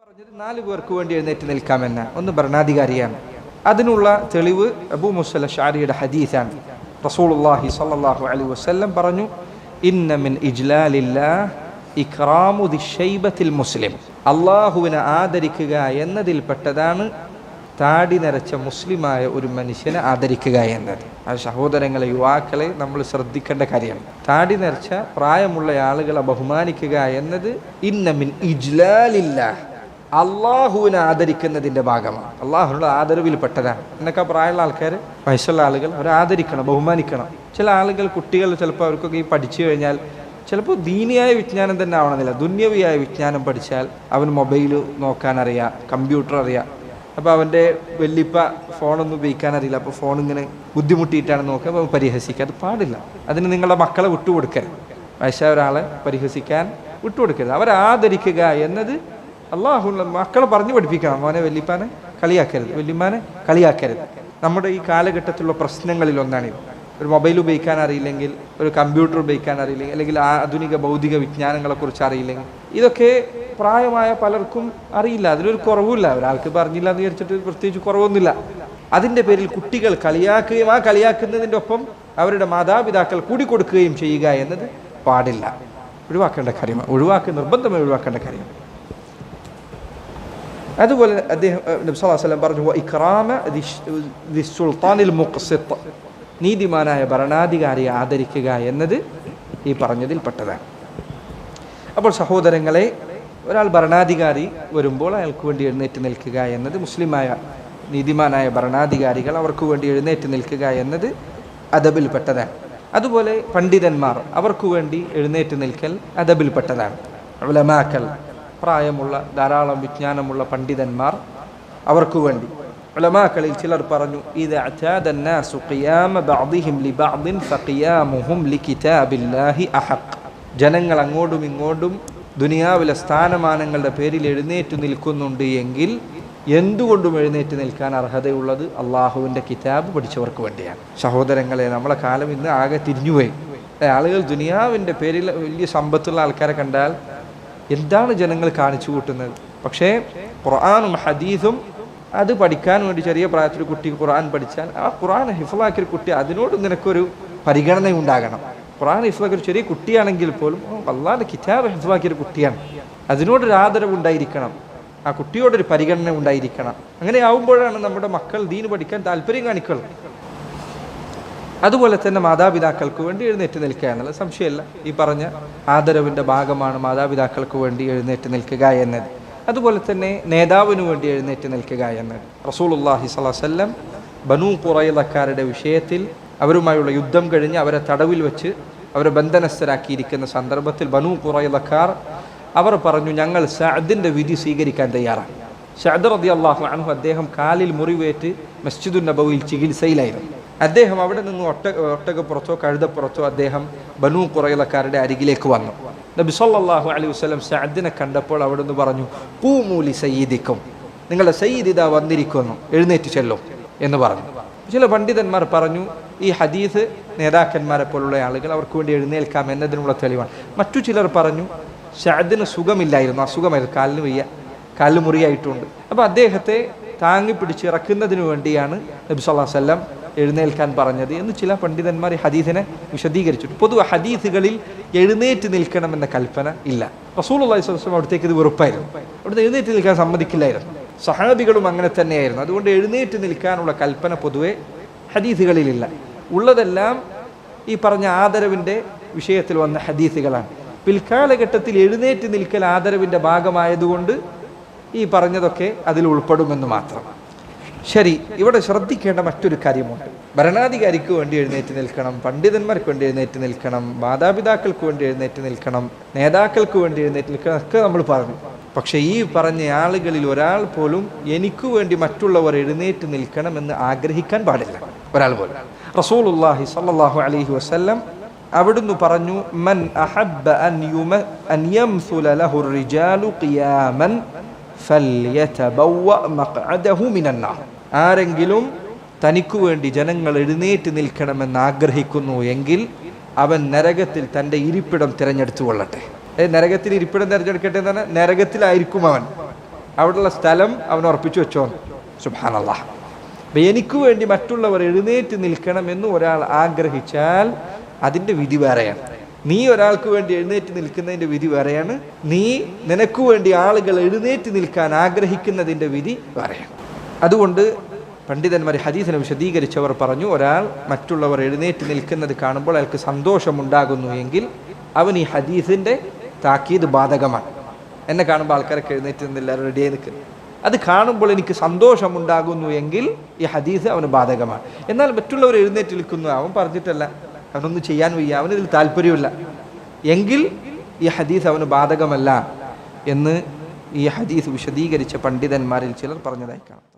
പറഞ്ഞത് 4 പേർക്ക് വേണ്ടി എഴുന്നേറ്റ് നിൽക്കാമെന്ന ഒന്ന് ഭരണാധികാരിയാണ്. അതിനുള്ള തെളിവ് അബൂ മുസ അശ്അരിയുടെ ഹദീസാണ്. റസൂലുള്ളാഹി സ്വല്ലല്ലാഹു അലൈഹി വസല്ലം പറഞ്ഞു, ഇന്ന മിൻ ഇജ്ലാലില്ലാഹ് ഇക്റാമു ദിശൈബത്തിൽ മുസ്ലിം. അള്ളാഹുവിനെ ആദരിക്കുക എന്നതിൽപ്പെട്ടതാണ് താടി നരച്ച മുസ്ലിമായ ഒരു മനുഷ്യനെ ആദരിക്കുക എന്നത്. ആ സഹോദരങ്ങളെ, യുവാക്കളെ നമ്മൾ ശ്രദ്ധിക്കേണ്ട കാര്യമാണ്. താടി നരച്ച പ്രായമുള്ള ആളുകളെ ബഹുമാനിക്കുക എന്നത് ഇന്ന മിൻ ഇജ്ലാലില്ലാഹ്, അള്ളാഹുവിനെ ആദരിക്കുന്നതിൻ്റെ ഭാഗമാണ്. അള്ളാഹുവിനുള്ള ആദരവിൽപ്പെട്ടതാണ്. എന്നൊക്കെ പ്രായമുള്ള ആൾക്കാർ, വയസ്സുള്ള ആളുകൾ അവരെ ആദരിക്കണം, ബഹുമാനിക്കണം. ചില ആളുകൾ, കുട്ടികൾ ചിലപ്പോൾ അവർക്കൊക്കെ ഈ പഠിച്ചു കഴിഞ്ഞാൽ ചിലപ്പോൾ ദീനിയായ വിജ്ഞാനം തന്നെ ആവണമെന്നില്ല, ദുന്യവിയായ വിജ്ഞാനം പഠിച്ചാൽ അവന് മൊബൈൽ നോക്കാനറിയാം, കമ്പ്യൂട്ടർ അറിയാം. അപ്പോൾ അവൻ്റെ വെല്ലിപ്പ ഫോണൊന്നും ഉപയോഗിക്കാനറിയില്ല, അപ്പോൾ ഫോൺ ഇങ്ങനെ ബുദ്ധിമുട്ടിയിട്ടാണ് നോക്കുക, അപ്പോൾ പരിഹസിക്കുക. അത് പാടില്ല. അതിന് നിങ്ങളുടെ മക്കളെ വിട്ടുകൊടുക്കരുത്. വയസ്സായ ഒരാളെ പരിഹസിക്കാൻ വിട്ടുകൊടുക്കരുത്. അവരെ ആദരിക്കുക എന്നത് അള്ളാഹു മക്കളെ പറഞ്ഞു പഠിപ്പിക്കണം. മോനെ വെല്ലിപ്പാനെ കളിയാക്കരുത്, വെല്ലിമാനെ കളിയാക്കരുത്. നമ്മുടെ ഈ കാലഘട്ടത്തിലുള്ള പ്രശ്നങ്ങളിൽ ഒന്നാണിത്. ഒരു മൊബൈൽ ഉപയോഗിക്കാൻ അറിയില്ലെങ്കിൽ, ഒരു കമ്പ്യൂട്ടർ ഉപയോഗിക്കാൻ അറിയില്ലെങ്കിൽ, അല്ലെങ്കിൽ ആധുനിക ഭൗതിക വിജ്ഞാനങ്ങളെക്കുറിച്ച് അറിയില്ലെങ്കിൽ, ഇതൊക്കെ പ്രായമായ പലർക്കും അറിയില്ല. അതിലൊരു കുറവുമില്ല. ഒരാൾക്ക് പറഞ്ഞില്ല എന്ന് വിചാരിച്ചിട്ട് പ്രത്യേകിച്ച് കുറവൊന്നുമില്ല. അതിൻ്റെ പേരിൽ കുട്ടികൾ കളിയാക്കുകയും ആ കളിയാക്കുന്നതിൻ്റെ ഒപ്പം അവരുടെ മാതാപിതാക്കൾ കൂടിക്കൊടുക്കുകയും ചെയ്യുക എന്നത് പാടില്ല. ഒഴിവാക്കേണ്ട കാര്യമാണ്. നിർബന്ധമായി ഒഴിവാക്കേണ്ട കാര്യമാണ്. അതുപോലെ അദ്ദേഹം നബി സല്ലല്ലാഹു അലൈഹി വസല്ലം പറഞ്ഞു, ഇക്റാമ ദിസ്സുൽത്താനിൽ മുഖ്സിത്ത്, നീതിമാനായ ഭരണാധികാരിയെ ആദരിക്കുക എന്നത് ഈ പറഞ്ഞതിൽപ്പെട്ടതാണ്. അപ്പോൾ സഹോദരങ്ങളെ, ഒരാൾ ഭരണാധികാരി വരുമ്പോൾ അയാൾക്ക് വേണ്ടി എഴുന്നേറ്റ് നിൽക്കുക എന്നത്, മുസ്ലിമായ നീതിമാനായ ഭരണാധികാരികൾ അവർക്ക് വേണ്ടി എഴുന്നേറ്റ് നിൽക്കുക എന്നത് അദബിൽപ്പെട്ടതാണ്. അതുപോലെ പണ്ഡിതന്മാർ, അവർക്ക് വേണ്ടി എഴുന്നേറ്റ് നിൽക്കൽ അദബിൽപ്പെട്ടതാണ്. ഉലമാക്കൾ, പ്രായമുള്ള ധാരാളം വിജ്ഞാനമുള്ള പണ്ഡിതന്മാർ, അവർക്ക് വേണ്ടി. ഉലമാക്കളിൽ ചിലർ പറഞ്ഞു, ഇദാ അതാദ الناس قيام بعضهم لبعض فقيامهم لكتاب الله احق. ജനങ്ങൾ അങ്ങോട്ടും ഇങ്ങോട്ടും ദുനിയാവിലെ സ്ഥാനമാനങ്ങളുടെ പേരിൽ എഴുന്നേറ്റ് നിൽക്കുന്നുണ്ട് എങ്കിൽ എന്തുകൊണ്ടും എഴുന്നേറ്റ് നിൽക്കാൻ അർഹതയുള്ളത് അള്ളാഹുവിൻ്റെ കിതാബ് പഠിച്ചവർക്ക് വേണ്ടിയാണ്. സഹോദരങ്ങളെ, നമ്മളെ കാലം ഇന്ന് ആകെ തിരിഞ്ഞുപോയി. ആളുകൾ ദുനിയാവിൻ്റെ പേരിൽ വലിയ സമ്പത്തുള്ള ആൾക്കാരെ കണ്ടാൽ എന്താണ് ജനങ്ങൾ കാണിച്ചു കൂട്ടുന്നത്? പക്ഷേ ഖുർആനും ഹദീസും അത് പഠിക്കാൻ വേണ്ടി ചെറിയ പ്രായത്തിൽ കുട്ടി ഖുർആൻ പഠിച്ചാൽ, ആ ഖുർആൻ ഹിഫ്ളാക്കിയ കുട്ടി, അതിനോട് നിനക്കൊരു പരിഗണന ഉണ്ടാകണം. ഖുർആൻ ഹിഫ്ളാക്കിയ ചെറിയ കുട്ടിയാണെങ്കിൽ പോലും അല്ലാഹുവിൻ്റെ കിതാബ് ഹിഫ്ളാക്കിയൊരു കുട്ടിയാണ്, അതിനോടൊരു ആദരവ് ഉണ്ടായിരിക്കണം, ആ കുട്ടിയോടൊരു പരിഗണന ഉണ്ടായിരിക്കണം. അങ്ങനെ ആവുമ്പോഴാണ് നമ്മുടെ മക്കൾ ദീൻ പഠിക്കാൻ താല്പര്യം കാണിക്കുന്നത്. അതുപോലെ തന്നെ മാതാപിതാക്കൾക്ക് വേണ്ടി എഴുന്നേറ്റ് നിൽക്കുക എന്നുള്ളത് സംശയമല്ല, ഈ പറഞ്ഞ ആദരവിൻ്റെ ഭാഗമാണ് മാതാപിതാക്കൾക്ക് വേണ്ടി എഴുന്നേറ്റ് നിൽക്കുക എന്നത്. അതുപോലെ തന്നെ നേതാവിന് വേണ്ടി എഴുന്നേറ്റ് നിൽക്കുക എന്നത്. റസൂലുള്ളാഹി സ്വല്ലല്ലാഹു അലൈഹി വസല്ലം ബനൂ ഖുറൈളക്കാരുടെ വിഷയത്തിൽ അവരുമായുള്ള യുദ്ധം കഴിഞ്ഞ് അവരെ തടവിൽ വെച്ച് അവരെ ബന്ധനസ്ഥരാക്കിയിരിക്കുന്ന സന്ദർഭത്തിൽ ബനൂ ഖുറൈളക്കാർ അവർ പറഞ്ഞു, ഞങ്ങൾ സഅദിൻ്റെ വിധി സ്വീകരിക്കാൻ തയ്യാറാണ്. സഅദ് റളിയല്ലാഹു അൻഹു, അദ്ദേഹം കാലിൽ മുറിവേറ്റ് മസ്ജിദുൻ നബവിയിൽ ചികിത്സയിലായിരുന്നു. അദ്ദേഹം അവിടെ നിന്ന് ഒട്ടകപ്പുറത്തോ കഴുതപ്പുറത്തോ അദ്ദേഹം ബനൂ ഖുറൈളക്കാരുടെ അരികിലേക്ക് വന്നു. നബി സല്ലല്ലാഹു അലൈഹി വസല്ലം സഅദിനെ കണ്ടപ്പോൾ അവിടുന്ന് പറഞ്ഞു, ഖൂമൂ ലി സയ്യിദിക്കും, നിങ്ങളുടെ സയ്യിദ് ഇദാ വന്നിരിക്കുന്നു, എഴുന്നേറ്റ് ചെല്ലും എന്ന് പറഞ്ഞു. ചില പണ്ഡിതന്മാർ പറഞ്ഞു, ഈ ഹദീസ് നേതാക്കന്മാരെ പോലുള്ള ആളുകൾ അവർക്ക് വേണ്ടി എഴുന്നേൽക്കാം എന്നതിനുള്ള തെളിവാണ്. മറ്റു ചിലർ പറഞ്ഞു, സഅദിന് സുഖമില്ലായിരുന്നു, അസുഖമായിരുന്നു, കാലിന് മുറിയായിട്ടുണ്ട്. അപ്പോൾ അദ്ദേഹത്തെ താങ്ങി പിടിച്ച് ഇറക്കുന്നതിന് വേണ്ടിയാണ് നബി സല്ലല്ലാഹു അലൈഹി വസല്ലം എഴുന്നേൽക്കാൻ പറഞ്ഞത് എന്ന് ചില പണ്ഡിതന്മാർ ഈ ഹദീസിനെ വിശദീകരിച്ചു. പൊതുവെ ഹദീസുകളിൽ എഴുന്നേറ്റ് നിൽക്കണമെന്ന കൽപ്പന ഇല്ല. റസൂലുള്ളാഹി സ്വല്ലല്ലാഹു അലൈഹി വസല്ലം അവിടത്തേക്ക് ഇത് വെറുപ്പായിരുന്നു, അവിടുന്ന് എഴുന്നേറ്റ് നിൽക്കാൻ സമ്മതിക്കില്ലായിരുന്നു. സഹാബികളും അങ്ങനെ തന്നെയായിരുന്നു. അതുകൊണ്ട് എഴുന്നേറ്റ് നിൽക്കാനുള്ള കൽപ്പന പൊതുവെ ഹദീസുകളിലില്ല. ഉള്ളതെല്ലാം ഈ പറഞ്ഞ ആദരവിൻ്റെ വിഷയത്തിൽ വന്ന ഹദീസുകളാണ്. പിൽക്കാലഘട്ടത്തിൽ എഴുന്നേറ്റ് നിൽക്കൽ ആദരവിൻ്റെ ഭാഗമായതുകൊണ്ട് ഈ പറഞ്ഞതൊക്കെ അതിൽ ഉൾപ്പെടുമെന്ന് മാത്രം. ശരി, ഇവിടെ ശ്രദ്ധിക്കേണ്ട മറ്റൊരു കാര്യമുണ്ട്. ഭരണാധികാരിക്ക് വേണ്ടി എഴുന്നേറ്റ് നിൽക്കണം, പണ്ഡിതന്മാർക്ക് വേണ്ടി എഴുന്നേറ്റ് നിൽക്കണം, മാതാപിതാക്കൾക്ക് വേണ്ടി എഴുന്നേറ്റ് നിൽക്കണം, നേതാക്കൾക്ക് വേണ്ടി എഴുന്നേറ്റ് നിൽക്കണം ഒക്കെ നമ്മൾ പറഞ്ഞു. പക്ഷേ ഈ പറഞ്ഞ ആളുകളിൽ ഒരാൾ പോലും എനിക്ക് വേണ്ടി മറ്റുള്ളവർ എഴുന്നേറ്റ് നിൽക്കണമെന്ന് ആഗ്രഹിക്കാൻ പാടില്ല, ഒരാൾ പോലും. റസൂലുള്ളാഹി സ്വല്ലല്ലാഹു അലൈഹി വസല്ലം അവിടുന്ന് പറഞ്ഞു, മൻ അഹബ്ബ അൻ യംസുല ലഹു റിജാലു ഖിയാമൻ ഫൽയതബവ്വ മഖ്അദഹു മിനന്നാർ. ആരെങ്കിലും തനിക്കു വേണ്ടി ജനങ്ങൾ എഴുന്നേറ്റ് നിൽക്കണമെന്ന് ആഗ്രഹിക്കുന്നു എങ്കിൽ അവൻ നരകത്തിൽ തൻ്റെ ഇരിപ്പിടം തിരഞ്ഞെടുത്തു കൊള്ളട്ടെ. നരകത്തിൽ ഇരിപ്പിടം തിരഞ്ഞെടുക്കട്ടെ എന്ന് പറഞ്ഞാൽ നരകത്തിലായിരിക്കും അവൻ. അവിടെയുള്ള സ്ഥലം അവൻ ഉറപ്പിച്ചു വെച്ചോ. സുബ്ഹാനല്ലാഹ്. അപ്പം എനിക്ക് വേണ്ടി മറ്റുള്ളവർ എഴുന്നേറ്റ് നിൽക്കണമെന്ന് ഒരാൾ ആഗ്രഹിച്ചാൽ അതിൻ്റെ വിധി വേറെയാണ്. നീ ഒരാൾക്ക് വേണ്ടി എഴുന്നേറ്റ് നിൽക്കുന്നതിൻ്റെ വിധി വേറെയാണ്. നീ നിനക്ക് വേണ്ടി ആളുകൾ എഴുന്നേറ്റ് നിൽക്കാൻ ആഗ്രഹിക്കുന്നതിൻ്റെ വിധി വേറെയാണ്. അതുകൊണ്ട് പണ്ഡിതന്മാർ ഹദീസിനെ വിശദീകരിച്ചവർ പറഞ്ഞു, ഒരാൾ മറ്റുള്ളവർ എഴുന്നേറ്റ് നിൽക്കുന്നത് കാണുമ്പോൾ അയാൾക്ക് സന്തോഷമുണ്ടാകുന്നു എങ്കിൽ അവൻ ഈ ഹദീസിൻ്റെ താക്കീത് ബാധകമാണ്. എന്നെ കാണുമ്പോൾ ആൾക്കാരൊക്കെ എഴുന്നേറ്റ് നിന്നില്ല, റെഡിയായി നിൽക്കുന്നു, അത് കാണുമ്പോൾ എനിക്ക് സന്തോഷമുണ്ടാകുന്നു എങ്കിൽ ഈ ഹദീസ് അവന് ബാധകമാണ്. എന്നാൽ മറ്റുള്ളവർ എഴുന്നേറ്റ് നിൽക്കുന്നു, അവൻ പറഞ്ഞിട്ടല്ല, അവനൊന്നും ചെയ്യാൻ വയ്യ, അവനിതിൽ താല്പര്യമില്ല എങ്കിൽ ഈ ഹദീസ് അവന് ബാധകമല്ല എന്ന് ഈ ഹദീസ് വിശദീകരിച്ച പണ്ഡിതന്മാരിൽ ചിലർ പറഞ്ഞതായി കാണാം.